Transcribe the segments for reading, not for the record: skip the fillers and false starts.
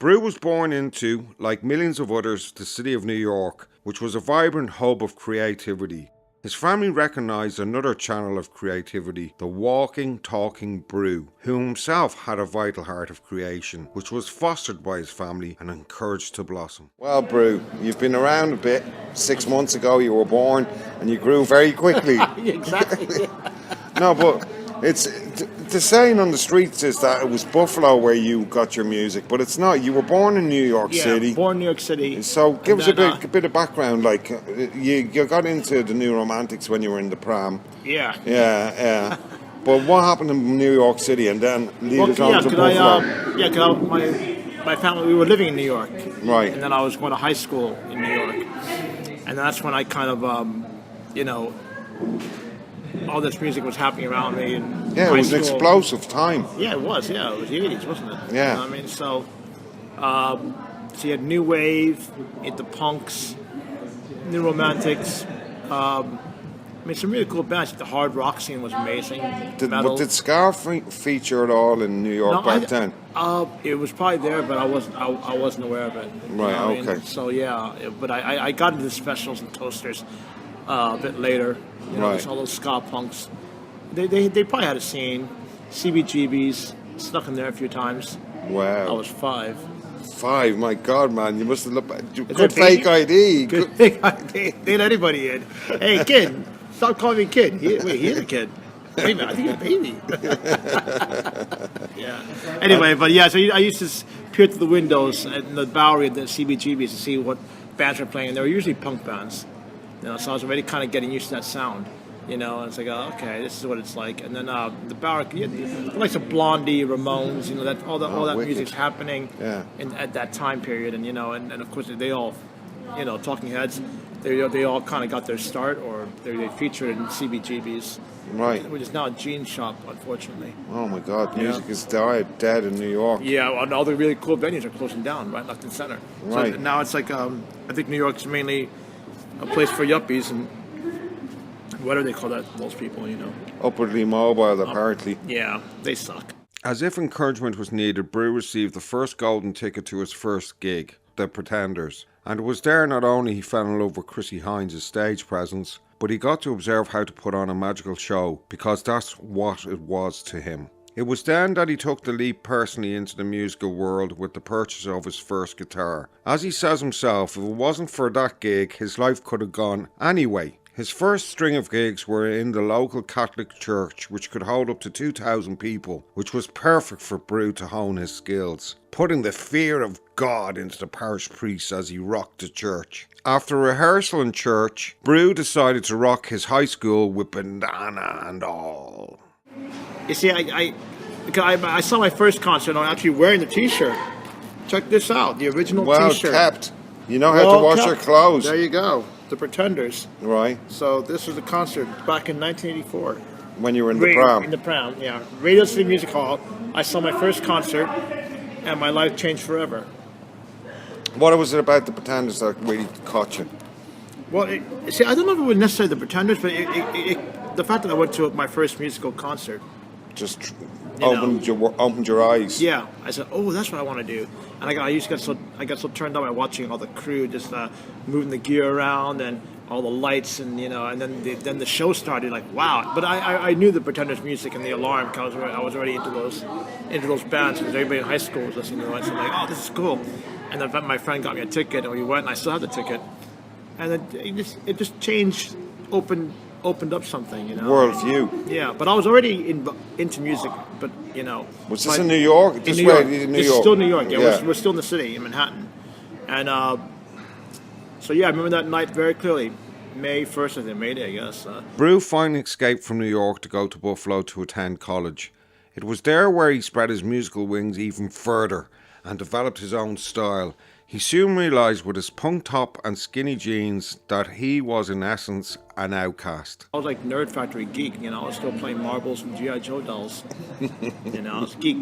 Brew was born into, like millions of others, the city of New York, which was a vibrant hub of creativity. His family recognised another channel of creativity, the walking, talking Brew, who himself had a vital heart of creation, which was fostered by his family and encouraged to blossom. Well, Brew, you've been around a bit. 6 months ago you were born and you grew very quickly. Exactly. No, but it's the saying on the streets is that it was Buffalo where you got your music, but it's not. You were born in New York City. Yeah, born in New York City. So give us a bit of background. Like you got into the New Romantics when you were in the pram. Yeah. Yeah. But what happened in New York City and then lead us on to Buffalo? Because my family, we were living in New York. Right. And then I was going to high school in New York. And that's when I kind of, all this music was happening around me. And yeah, it was an explosive time. Yeah, it was. Yeah, it was the 80s, wasn't it? Yeah. You know what I mean? So you had New Wave, into punks, New Romantics. Some really cool bands. The hard rock scene was amazing. Did Scar feature at all in New York back then? It was probably there, but I wasn't aware of it. Right. Okay. So yeah, but I got into the specials and toasters a bit later. Right. All those ska punks. They probably had a scene. CBGBs snuck in there a few times. Wow. I was 5. 5, my God, man! You must have looked. Good fake ID. Good fake ID. They let anybody in. Hey, kid, stop calling me kid. He's a kid. Wait a minute, I think he's a baby. Yeah. Anyway, but yeah, so I used to peer through the windows in the Bowery of the CBGBs to see what bands were playing, and they were usually punk bands. So I was already kind of getting used to that sound. And it's like, oh, okay, this is what it's like. And then the Bowery, like some Blondie, Ramones, that all that music's happening at that time period. And and of course they all, Talking Heads, they all kind of got their start, or they featured in CBGBs. Right. Which is now a jean shop, unfortunately. Oh my God, music is dead in New York. Yeah, and all the really cool venues are closing down, right, left and center. Right. So now it's like, I think New York's mainly a place for yuppies and what do they call those people, Upwardly mobile, apparently. Yeah, they suck. As if encouragement was needed, Brew received the first golden ticket to his first gig, The Pretenders. And it was there not only he fell in love with Chrissie Hynde's stage presence, but he got to observe how to put on a magical show, because that's what it was to him. It was then that he took the leap personally into the musical world with the purchase of his first guitar. As he says himself, if it wasn't for that gig, his life could have gone anyway. His first string of gigs were in the local Catholic church, which could hold up to 2,000 people, which was perfect for Brew to hone his skills, putting the fear of God into the parish priest as he rocked the church. After rehearsal in church, Brew decided to rock his high school with bandana and all. You see, I saw my first concert, and I'm actually wearing the T-shirt. Check this out, the original T-shirt. Well kept. You know how to wash your clothes. There you go. The Pretenders. Right. So this was a concert back in 1984. When you were in the pram. In the pram, yeah. Radio City Music Hall. I saw my first concert, and my life changed forever. What was it about the Pretenders that really caught you? Well, see, I don't know if it was necessarily the Pretenders, but the fact that I went to my first musical concert just opened your eyes. Yeah, I said, "Oh, that's what I want to do." And I got so turned on by watching all the crew just moving the gear around and all the lights and and then the show started. Like, wow! But I knew the Pretenders music and the Alarm because I was already into those bands because everybody in high school was listening to it. So I'm like, "Oh, this is cool." And then my friend got me a ticket, and we went, and I still have the ticket. And it just changed, opened up something, Worldview. Yeah, but I was already into music, but Was this in New York? In New York. This is still New York. Yeah, we're still in the city in Manhattan, and so yeah, I remember that night very clearly. May 1st, I think, May Day, I guess. Brew finally escaped from New York to go to Buffalo to attend college. It was there where he spread his musical wings even further and developed his own style. He soon realised with his punk top and skinny jeans that he was in essence an outcast. I was like Nerd Factory geek, I was still playing marbles and G.I. Joe dolls. I was geek,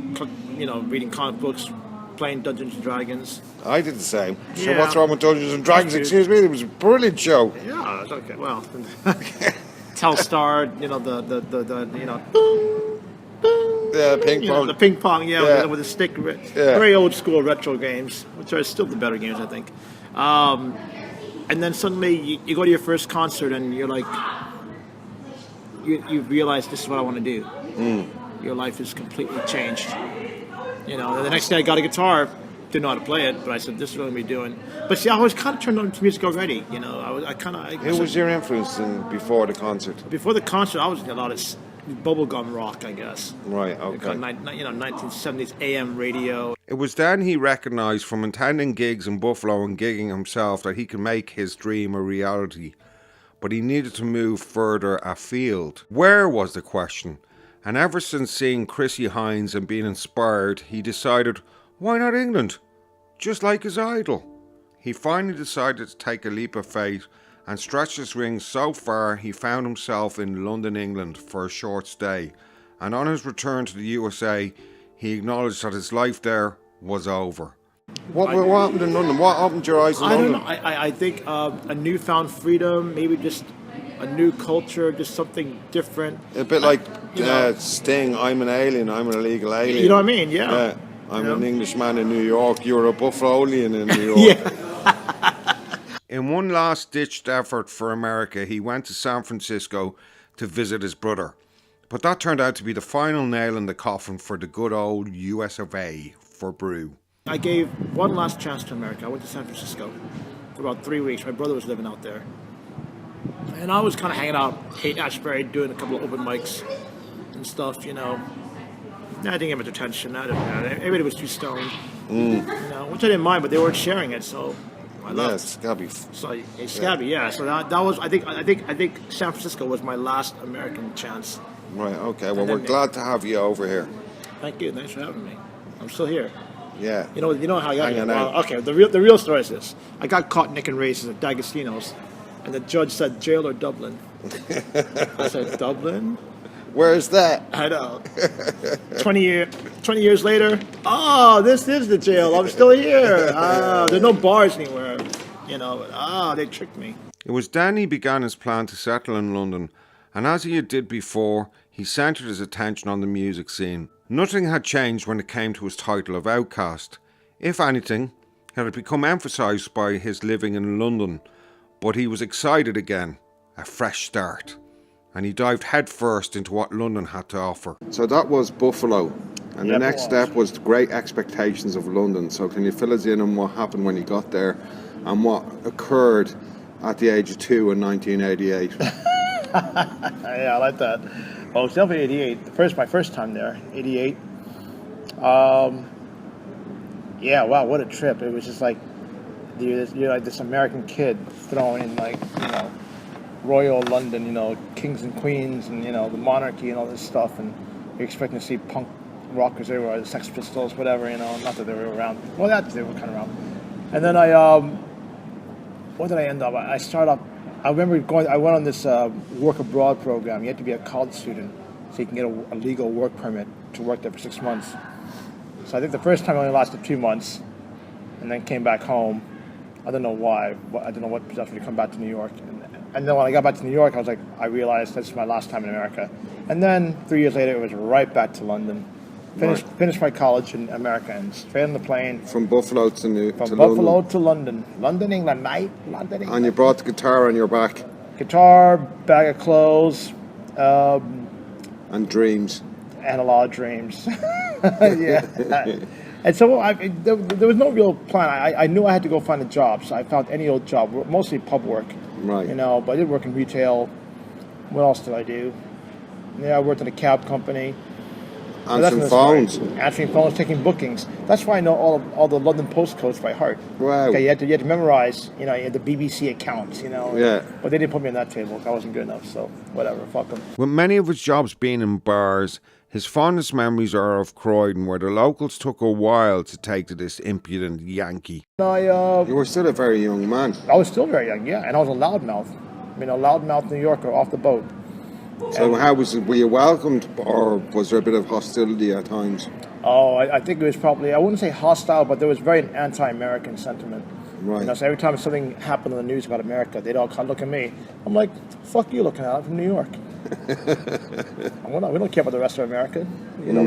reading comic books, playing Dungeons and Dragons. I did the same. So Yeah. what's wrong with Dungeons and Dragons? Excuse me, it was a brilliant show. Yeah, okay, well, Telstar, boom, boom. Yeah, ping You know, pong. the ping pong, Yeah. with the stick. Yeah. Very old school retro games, which are still the better games, I think. And then suddenly you go to your first concert and you're like, you realize this is what I want to do. Your life is completely changed. You know, the next day I got a guitar, didn't know how to play it, but I said, this is what I'm going to be doing. But see, I was kind of turned on to music already. You know, Who was your influence before the concert? before the concert, I was in a lot of bubblegum rock, I guess. Right, Like, okay. 1970s AM radio. It was then he recognised from attending gigs in Buffalo and gigging himself that he could make his dream a reality. But he needed to move further afield. Where was the question? And ever since seeing Chrissie Hynde and being inspired, he decided, why not England? Just like his idol. He finally decided to take a leap of faith and stretched his wings so far he found himself in London, England for a short stay. And on his return to the USA, he acknowledged that his life there was over. What happened in London? What opened your eyes in I London? don't know. I think a newfound freedom, maybe just a new culture, just something different. A bit like You know. Sting, I'm an alien, I'm an illegal alien. You know what I mean? Yeah. I'm You know? an Englishman in New York, you're a Buffaloian in New York. Yeah. In one last-ditched effort for America, he went to San Francisco to visit his brother. But that turned out to be the final nail in the coffin for the good old US of A for Brew. I gave one last chance to America. I went to San Francisco for about 3 weeks. My brother was living out there. And I was kind of hanging out, Haight-Ashbury, doing a couple of open mics and stuff, you know. I didn't get much attention. Everybody was too stoned, you know, which I didn't mind, but they weren't sharing it, so I left. Yes, gotta be. So it's Scabby, yeah. So that was I think San Francisco was my last American chance. Right, okay. Well, And we're then- glad to have you over here. Thank you. Thanks for having me. I'm still here. Yeah. You know how I got here. Hanging out. Well, okay, the real story is this: I got caught nicking races at D'Agostino's, and the judge said jail or Dublin. I said Dublin. Where's that? I know. 20 years later, oh, this is the jail. I'm still here. There's no bars anywhere. You know, they tricked me. It was then he began his plan to settle in London, and as he did before, he centred his attention on the music scene. Nothing had changed when it came to his title of outcast. If anything, it had become emphasised by his living in London, but he was excited again, a fresh start, and he dived headfirst into what London had to offer. So that was Buffalo, and Yep, the next it step was the great expectations of London. So can you fill us in on what happened when he got there and what occurred at the age of 2 in 1988? Yeah, I like that. Well, it was definitely 88. My first time there, 88. Yeah, wow, what a trip. It was just like, you're like this American kid thrown in like, you know, royal London, you know, kings and queens and, you know, the monarchy and all this stuff. And you're expecting to see punk rockers everywhere, the Sex Pistols, whatever, you know, not that they were around. Well, they were kind of around. And then what did I end up? I remember I went on this work abroad program. You had to be a college student so you can get a legal work permit to work there for 6 months. So I think the first time I only lasted 2 months and then came back home. I don't know why. I don't know what possessed me to come back to New York. And then when I got back to New York, I realized this is my last time in America. And then 3 years later, it was right back to London. Finished my college in America and straight on the plane. From Buffalo to Buffalo London. to London. London, England, mate. London, England. And you brought the guitar on your back. Guitar, bag of clothes, And dreams. and a lot of dreams. Yeah. And so there was no real plan. I knew I had to go find a job, so I found any old job, mostly pub work. Right. You know, but I did work in retail. What else did I do? Yeah, I worked in a cab company. Answering phones. Answering phones, taking bookings. That's why I know all the London postcodes by heart. Wow. Okay, you had to memorize, you know, you had the BBC accounts, you know. Yeah. But they didn't put me on that table. I wasn't good enough, so whatever, fuck them. With many of his jobs being in bars, his fondest memories are of Croydon, where the locals took a while to take to this impudent Yankee. You were still a very young man. I was still very young, yeah, and I was a loudmouth. I mean, a loudmouth New Yorker off the boat. So how was it? Were you welcomed, or was there a bit of hostility at times? Oh, I think it was probably, I wouldn't say hostile, but there was very anti-American sentiment. Right. You know, so every time something happened on the news about America, they'd all kind of look at me. I'm like, fuck you looking at it, I'm from New York. We don't care about the rest of America. You know,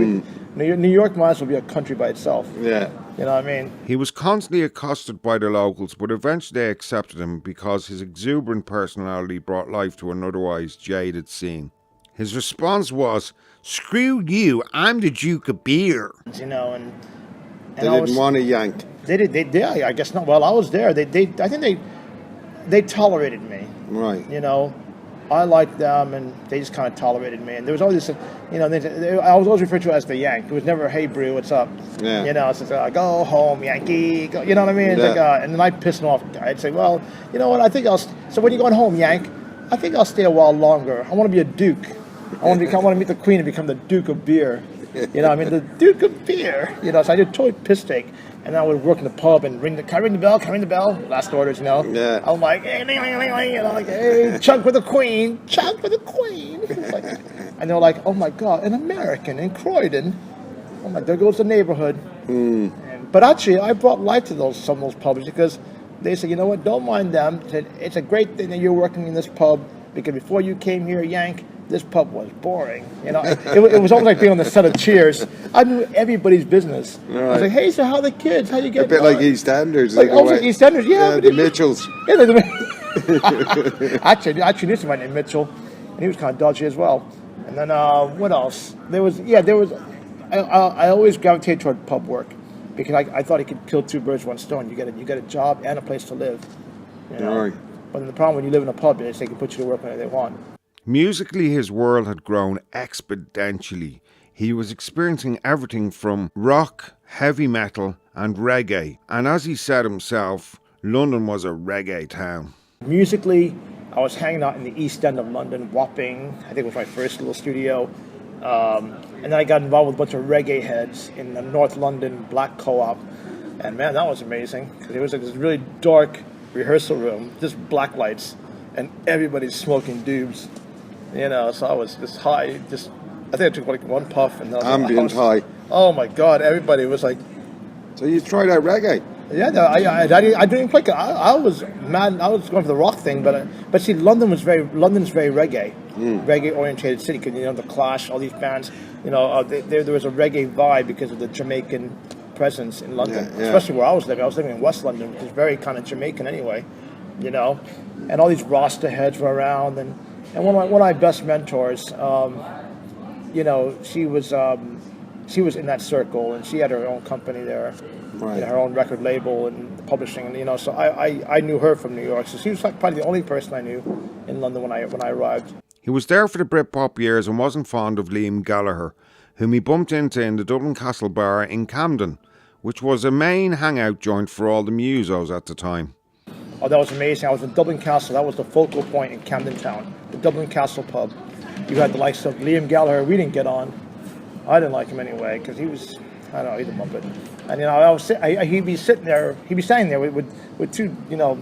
New York might as well be a country by itself. Yeah. You know what I mean? He was constantly accosted by the locals, but eventually they accepted him because his exuberant personality brought life to an otherwise jaded scene. His response was, "Screw you, I'm the Duke of Beer." You know, and They didn't want a yank. They did. Yeah, I guess not. Well, I was there. I think they tolerated me. Right. You know, I liked them, and they just kind of tolerated me. And there was always this, you know, I was always referred to as the Yank. It was never, "Hey, Brew, what's up?" Yeah. You know, it's like, "Go home, Yankee." Go, you know what I mean? It's like, and then I'd piss them off. I'd say, "Well, you know what? I think I'll." So when you going home, Yank? I think I'll stay a while longer. I want to be a Duke. I want to meet the Queen and become the Duke of Beer. You know, I mean, the Duke of Beer. You know, so I did totally piss take. And I would work in the pub and can I ring the bell? Can I ring the bell? Last orders, you know. Yeah. I'm like, hey, you know, like, hey, chunk with the Queen, chunk with the Queen. Like, and they're like, "Oh my God, an American in Croydon." I'm like, there goes the neighborhood. But actually, I brought life to some of those pubs because they said, "You know what? Don't mind them. It's a great thing that you're working in this pub because before you came here, Yank, this pub was boring." You know, it was almost like being on the set of Cheers. I knew everybody's business. Right. I was like, "Hey, so how are the kids? How you getting?" A bit like EastEnders. Like EastEnders, yeah. The Mitchells. Yeah, actually knew somebody named Mitchell, and he was kind of dodgy as well. And then what else? There was. I always gravitated toward pub work because I thought he could kill two birds with one stone. You get a job and a place to live. You know? Right. But then the problem when you live in a pub is they can put you to work whenever they want. Musically, his world had grown exponentially. He was experiencing everything from rock, heavy metal, and reggae. And as he said himself, London was a reggae town. Musically, I was hanging out in the East End of London, Wapping. I think it was my first little studio. And then I got involved with a bunch of reggae heads in the North London Black Co-op. And man, that was amazing. Because it was like this really dark rehearsal room, just black lights, and everybody's smoking doobs. You know, so I was just high. I think I took like one puff and ambient high. Oh my God! Everybody was like. So you tried out reggae? Yeah, I didn't play. I was mad. I was going for the rock thing, but see, London's very reggae, reggae oriented city. Because you know the Clash, all these bands. You know, there was a reggae vibe because of the Jamaican presence in London, especially where I was living. I was living in West London, which is very kind of Jamaican anyway. You know, and all these Rasta heads were around and. And one of my best mentors, you know, she was in that circle, and she had her own company there, right. You know, her own record label and publishing, and you know, so I knew her from New York, so she was like probably the only person I knew in London when I arrived. He was there for the Britpop years and wasn't fond of Liam Gallagher, whom he bumped into in the Dublin Castle Bar in Camden, which was a main hangout joint for all the musos at the time. Oh, that was amazing. I was in Dublin Castle. That was the focal point in Camden Town. The Dublin Castle pub. You had the likes of Liam Gallagher. We didn't get on. I didn't like him anyway because he was, I don't know, he's a muppet. And you know, he'd be sitting there. He'd be standing there with two, you know,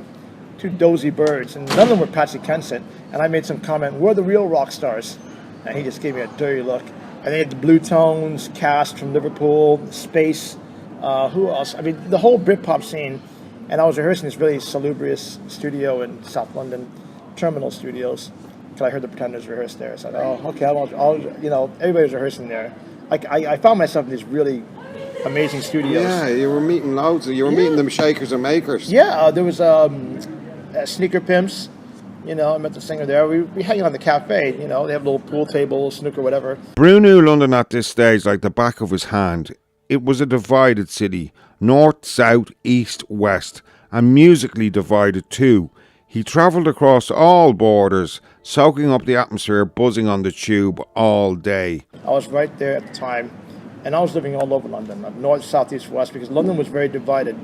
two dozy birds, and none of them were Patsy Kensit. And I made some comment, "We're the real rock stars," and he just gave me a dirty look. And they had the Blue Tones cast from Liverpool, Space. Who else? I mean, the whole Britpop scene. And I was rehearsing this really salubrious studio in South London, Terminal Studios, because I heard the Pretenders rehearse there. So I thought, oh, okay, I'll you know, everybody was rehearsing there. I found myself in these really amazing studios. Yeah, you were meeting loads. You were meeting them shakers and makers. Yeah, there was Sneaker Pimps. You know, I met the singer there. We hang out in the cafe. You know, they have a little pool table, snooker, whatever. Brew knew London at this stage like the back of his hand. It was a divided city, north, south, east, west, and musically divided too. He travelled across all borders, soaking up the atmosphere, buzzing on the tube all day. I was right there at the time, and I was living all over London, north, south, east, west, because London was very divided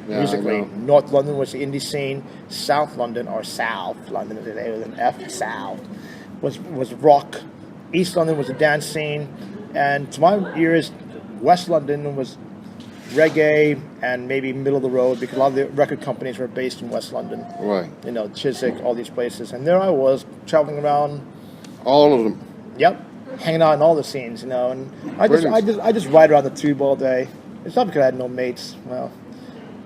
musically. North London was the indie scene, South London, or South London, with an F, South, was rock. East London was a dance scene, and to my ears, West London was reggae and maybe middle of the road because a lot of the record companies were based in West London. Right. You know, Chiswick, all these places. And there I was, traveling around. All of them. Yep. Hanging out in all the scenes, you know. And I just ride around the tube all day. It's not because I had no mates. Well,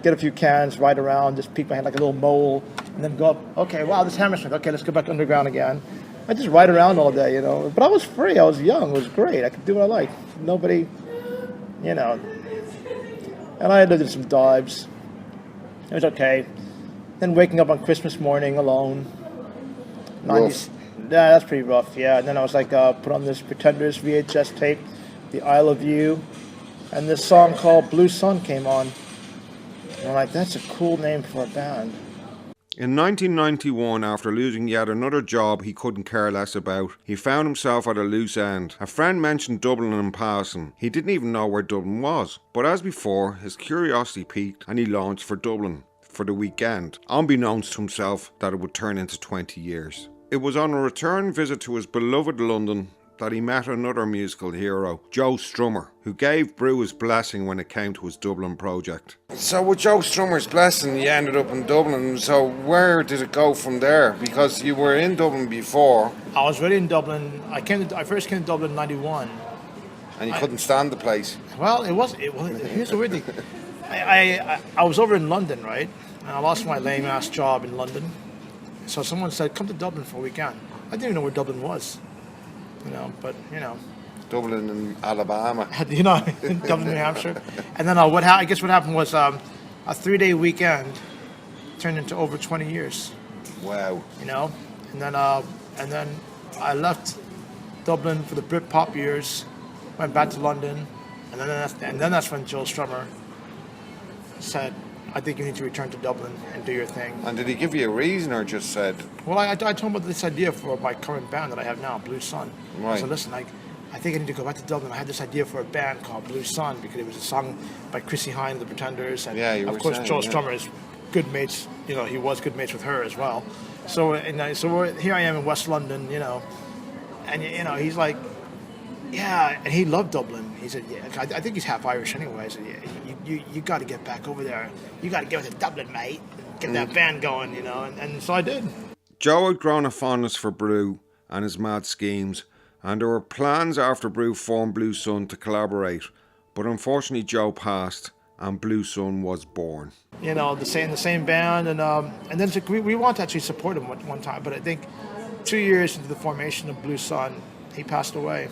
get a few cans, ride around, just peek my head like a little mole, and then go up. Okay, wow, this Hammersmith. Okay, let's go back underground again. I just ride around all day, you know. But I was free. I was young. It was great. I could do what I liked. Nobody, you know. And I lived in some dives. It was okay. Then waking up on Christmas morning alone. 90s. Yeah, that's pretty rough, yeah. And then I was like, put on this Pretenders VHS tape, The Isle of You. And this song called Blue Sun came on. And I'm like, that's a cool name for a band. In 1991, after losing yet another job he couldn't care less about, he found himself at a loose end. A friend mentioned Dublin in passing. He didn't even know where Dublin was. But as before, his curiosity piqued and he launched for Dublin for the weekend, unbeknownst to himself that it would turn into 20 years. It was on a return visit to his beloved London that he met another musical hero, Joe Strummer, who gave Brew his blessing when it came to his Dublin project. So with Joe Strummer's blessing, you ended up in Dublin. So where did it go from there? Because you were in Dublin before. I was already in Dublin. I first came to Dublin in '91. And you couldn't stand the place. Well, here's the weird thing. I was over in London, right? And I lost my lame-ass job in London. So someone said, come to Dublin for a weekend. I didn't even know where Dublin was. You know, but, you know. Dublin in Alabama. You know, Dublin, New Hampshire. And then I guess what happened was a 3-day weekend turned into over 20 years. Wow. You know? And then I left Dublin for the Britpop years, went back to London, and then that's when Joe Strummer said, I think you need to return to Dublin and do your thing. And did he give you a reason or just said? Well, I told him about this idea for my current band that I have now, Blue Sun. Right. I said, listen, I think I need to go back to Dublin. I had this idea for a band called Blue Sun because it was a song by Chrissie Hynde, the Pretenders, and of course Joe Strummer is good mates. You know, he was good mates with her as well. So here I am in West London, you know, and you know he's like, yeah, and he loved Dublin. He said, yeah, I think he's half Irish anyway. I said, yeah, you got to get back over there. You got to get to Dublin, mate. Get that band going, you know, and so I did. Joe had grown a fondness for Brew and his mad schemes, and there were plans after Brew formed Blue Sun to collaborate, but unfortunately Joe passed and Blue Sun was born. You know, the same band, and then we wanted to actually support him one time, but I think 2 years into the formation of Blue Sun, he passed away.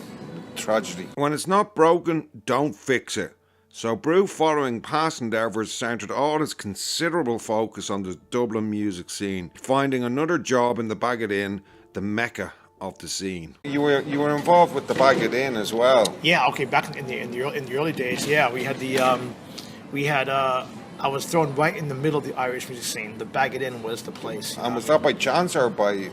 Tragedy. When it's not broken, don't fix it. So Brew, following past endeavours, centred all his considerable focus on the Dublin music scene, finding another job in the Bag It In, the mecca of the scene. You were involved with the Bag It In as well. Yeah, okay. Back in the early days, yeah, we had I was thrown right in the middle of the Irish music scene. The Bag It In was the place. And was that by chance or by?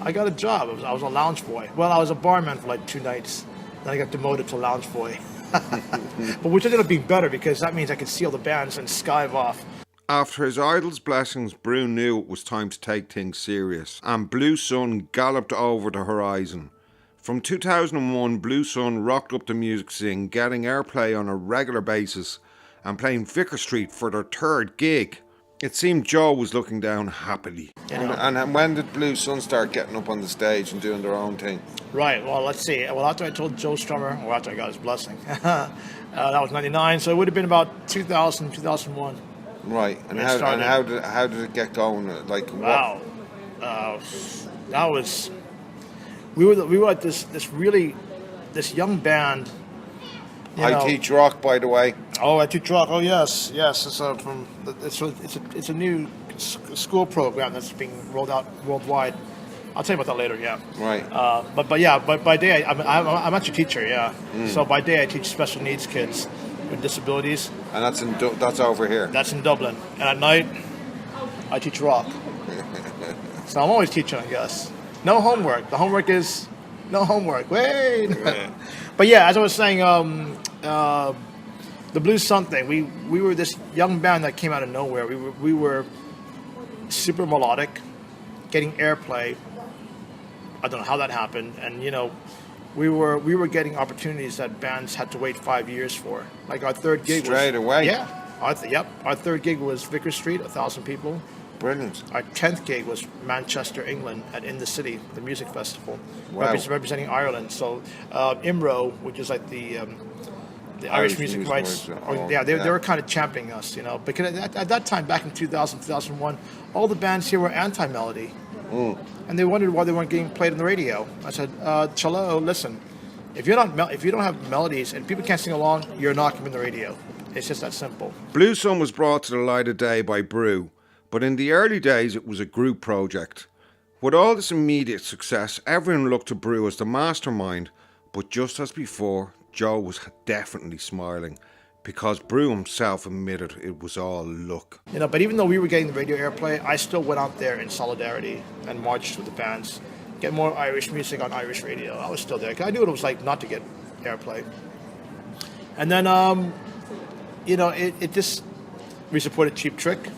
I got a job. I was a lounge boy. Well, I was a barman for like 2 nights. Then I got demoted to lounge boy. But which ended up being better because that means I could see all the bands and skive off. After his idol's blessings, Brew knew it was time to take things serious, and Blue Sun galloped over the horizon. From 2001, Blue Sun rocked up the music scene, getting airplay on a regular basis and playing Vicar Street for their 3rd gig. It seemed Joe was looking down happily. You know? And when did Blue Sun start getting up on the stage and doing their own thing? Right, well, let's see. Well, after I told Joe Strummer, or after I got his blessing, that was 99, so it would have been about 2000, 2001. Right, and how did it get going? Like, wow, that was, we were at this young band. I teach rock, by the way. Oh, I teach rock. Oh, yes. It's a new school program that's being rolled out worldwide. I'll tell you about that later. Yeah. Right. But by day I'm actually a teacher. Yeah. So by day I teach special needs kids with disabilities. And that's over here. That's in Dublin. And at night I teach rock. So I'm always teaching, I guess. No homework. The homework is no homework. Wait. But yeah, as I was saying, the Blue Sun thing. We were this young band that came out of nowhere. We were super melodic, getting airplay. I don't know how that happened, and you know, we were getting opportunities that bands had to wait 5 years for. Like our 3rd gig straight away. Yeah. Our 3rd gig was Vicar Street, 1,000 people. Brilliant. Our 10th gig was Manchester, England, at In the City, the music festival, wow. representing Ireland. So IMRO, which is like the Irish music rights, they were kind of championing us, you know, because at that time, back in 2000, 2001, all the bands here were anti-melody. And they wondered why they weren't getting played on the radio. I said, "Cello, listen, if you don't have melodies and people can't sing along, you're not coming to the radio. It's just that simple." Blue Sun was brought to the light of day by Brew, but in the early days it was a group project. With all this immediate success, everyone looked to Brew as the mastermind, but just as before, Joe was definitely smiling, because Brew himself admitted it was all luck. But even though we were getting the radio airplay, I still went out there in solidarity and marched with the bands, get more Irish music on Irish radio. I was still there, because I knew what it was like not to get airplay. And then, we supported Cheap Trick.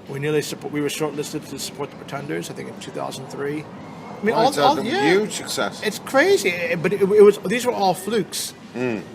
We were shortlisted to support the Pretenders, I think in 2003. I mean, Huge success. It's crazy, but it was. These were all flukes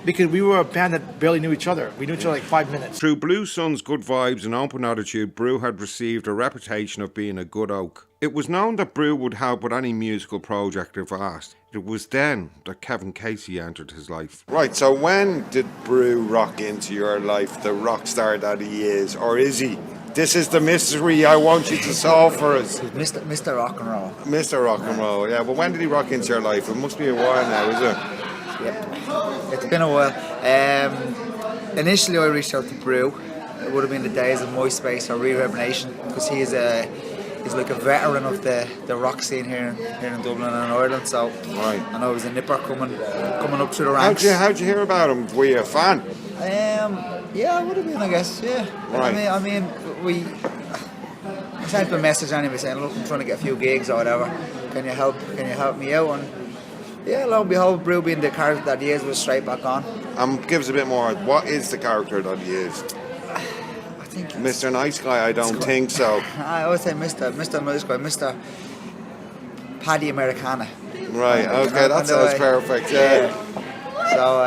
because we were a band that barely knew each other. We knew each other like 5 minutes. Through Blue Sun's good vibes and open attitude, Brew had received a reputation of being a good oak. It was known that Brew would help with any musical project if asked. It was then that Kevin Casey entered his life. Right, so when did Brew rock into your life, the rock star that he is, or is he? This is the mystery I want you to solve for us. Mr. Rock and Roll. Mr. Rock and Roll, yeah. But when did he rock into your life? It must be a while now, is it? Yep. It's been a while. Initially, I reached out to Brew. It would have been the days of MySpace or Reverb Nation, because he's like a veteran of the rock scene here in Dublin and Ireland. So right. I know he was a nipper coming up through the ranks. How'd you hear about him? Were you a fan? Yeah, I would have been, I guess. Yeah. Right. I mean, we sent him a message anyway saying, "Look, I'm trying to get a few gigs or whatever. Can you help me out?" And yeah, lo and behold, Brew being the character that he is, was straight back on. Give us a bit more. What is the character that he is? I think Mr. Nice Guy. I don't think so. I always say Mr. Nice Guy, Mr. Paddy Americana. Right. Okay, that sounds perfect. Yeah. So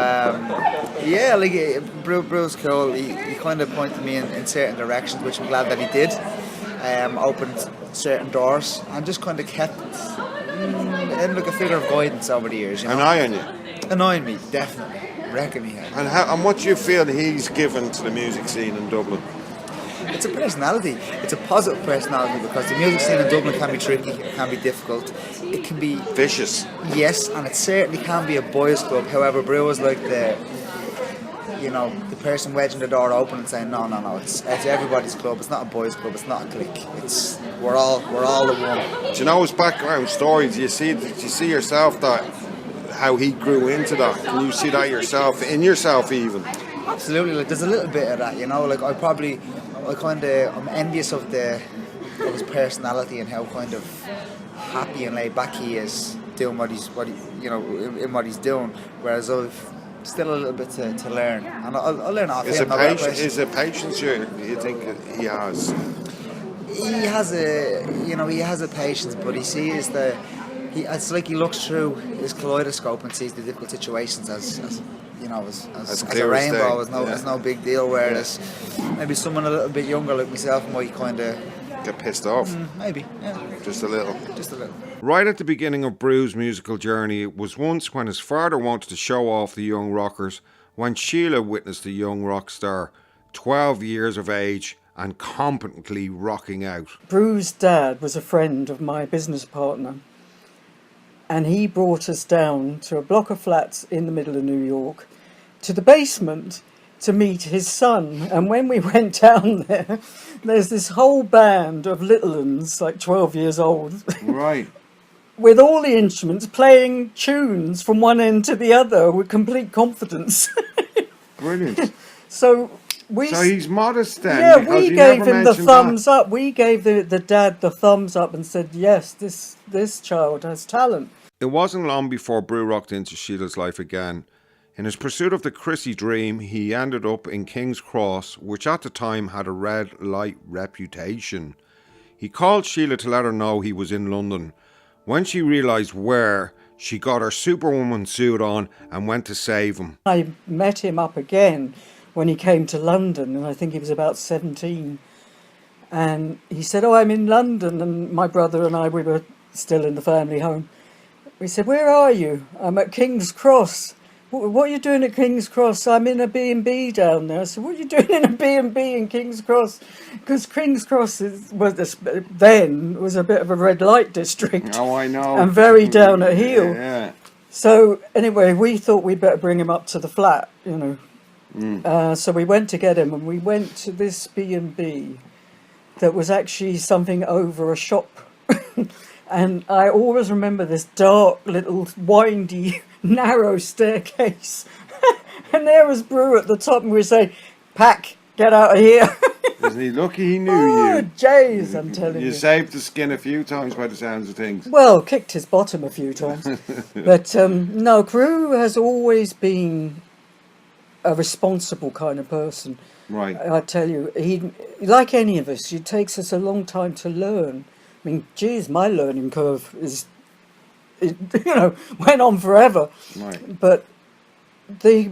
Brew's cool. He kind of pointed me in certain directions, which I'm glad that he did. Opened certain doors and just kind of kept like a figure of guidance over the years. An eye on you. Annoying me, definitely. Wrecking me. And what do you feel he's given to the music scene in Dublin? It's a personality. It's a positive personality, because the music scene in Dublin can be tricky, it can be difficult, it can be vicious. Yes, and it certainly can be a boys' club. However, Brew is like the person wedging the door open and saying, no, it's everybody's club. It's not a boys' club. It's not a clique. We're all the one. Do you know his background story? Do you see yourself that how he grew into that? Can you see that in yourself even? Absolutely. Like, there's a little bit of that, I'm envious of his personality and how kind of happy and laid back he is doing what he's doing, whereas I've still a little bit to learn, and I'll learn off him. Is it patience you think he has? He has a patience, but he sees it's like he looks through his kaleidoscope and sees the difficult situations as a rainbow, as no big deal, whereas maybe someone a little bit younger like myself might kind of get pissed off. Maybe, yeah. Just a little. Right Right at the beginning of Brew's musical journey, it was once when his father wanted to show off the young rockers, when Sheila witnessed a young rock star, 12 years of age and competently rocking out. Brew's dad was a friend of my business partner, and he brought us down to a block of flats in the middle of New York, to the basement, to meet his son. And when we went down there, there's this whole band of little uns, like 12 years old. Right. With all the instruments playing tunes from one end to the other with complete confidence. Brilliant. So he's modest then. Yeah, we gave him the thumbs up. We gave the dad the thumbs up and said, yes, this child has talent. It wasn't long before Brew rocked into Sheila's life again. In his pursuit of the Chrissie dream, he ended up in King's Cross, which at the time had a red light reputation. He called Sheila to let her know he was in London. When she realised where, she got her Superwoman suit on and went to save him. I met him up again when he came to London, and I think he was about 17. And he said, oh, I'm in London, and my brother and I, we were still in the family home. We said, where are you? I'm at King's Cross. what are you doing at King's Cross? I'm in a B&B down there. I said, what are you doing in a B&B in King's Cross? Because King's Cross was a bit of a red light district. Oh, I know. And very down at heel. Yeah. So anyway, we thought we'd better bring him up to the flat, So we went to get him, and we went to this B&B that was actually something over a shop. And I always remember this dark, little, windy, narrow staircase. And there was Brew at the top, and we were saying, Pack, get out of here. Isn't he lucky he knew Oh, you? jeez, I'm telling you. You saved the skin a few times by the sounds of things. Well, kicked his bottom a few times. But no, Brew has always been a responsible kind of person. Right. I tell you, he, like any of us, it takes us a long time to learn. I mean, geez, my learning curve went on forever. Right. But the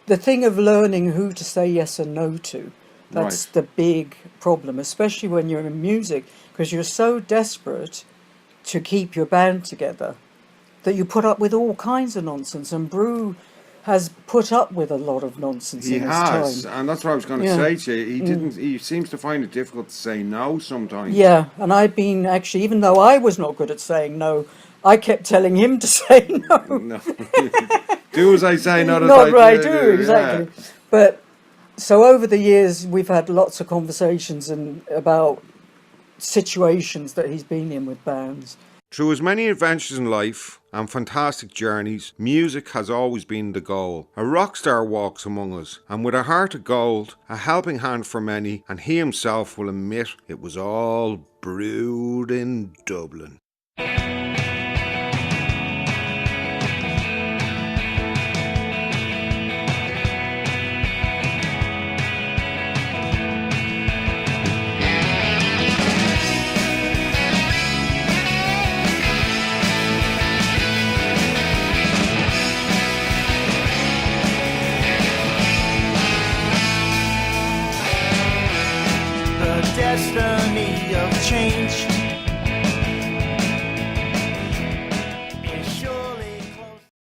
thing of learning who to say yes and no to, that's the big problem, especially when you're in music, because you're so desperate to keep your band together that you put up with all kinds of nonsense. And Brew has put up with a lot of nonsense in his time. He has, and that's what I was going to say to you. He didn't. He seems to find it difficult to say no sometimes. Yeah, and I've been actually, even though I was not good at saying no, I kept telling him to say no. No. Do as I say, not as I I do. Exactly. Yeah. But so over the years, we've had lots of conversations about situations that he's been in with bands. Through his many adventures in life and fantastic journeys, music has always been the goal. A rock star walks among us, and with a heart of gold, a helping hand for many, and he himself will admit it was all brewed in Dublin. Destiny of change